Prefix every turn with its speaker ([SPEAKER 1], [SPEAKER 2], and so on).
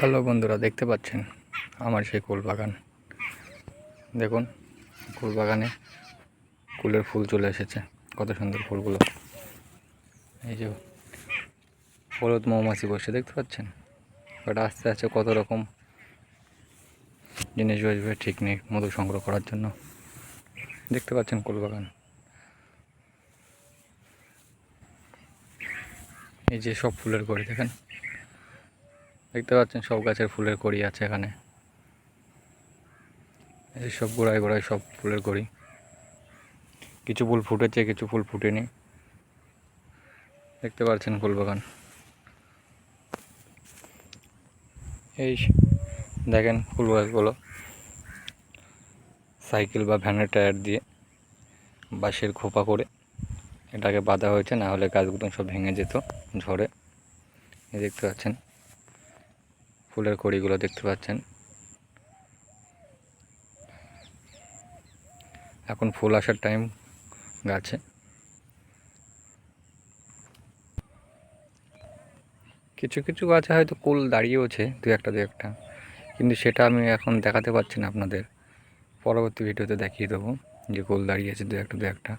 [SPEAKER 1] Hello বন্ধুরা, দেখতে পাচ্ছেন আমার সেই কুল বাগান। দেখুন, কুল বাগানে কুলের ফুল চলে এসেছে। কত সুন্দর ফুলগুলো। এই যে হলুদ মৌমাছি বসে, দেখতে পাচ্ছেন। ওটা আস্তে আস্তে কত রকম জিনিস বসবে, ঠিক নেই, মধু সংগ্রহ করার জন্য। দেখতে পাচ্ছেন কুল বাগান। এই যে সব ফুলের কড়ি দেখেন, দেখতে পাচ্ছেন সব গাছের ফুলের কড়ি আছে এখানে। এই সব গোড়ায় গোড়ায় সব ফুলের কড়ি। কিছু ফুল ফুটেছে, কিছু ফুল ফুটেনি। দেখতে পাচ্ছেন ফুল বাগান। এই দেখেন ফুল গাছগুলো সাইকেল বা ভ্যানের টায়ার দিয়ে বাঁশের খোপা করে এটাকে বাঁধা হয়েছে, না হলে গাছগুলো সব ভেঙে যেত ঝড়ে। এই দেখতে পাচ্ছেন ফুলের কড়িগুলো, দেখতে পাচ্ছেন। এখন ফুল আসার টাইম গাছে। কিছু কিছু গাছে হয়তো কুল দাঁড়িয়েওছে, দু একটা, কিন্তু সেটা আমি এখন দেখাতে পারছি না আপনাদের। পরবর্তী ভিডিওতে দেখিয়ে দেবো যে কুল দাঁড়িয়েছে দু একটা।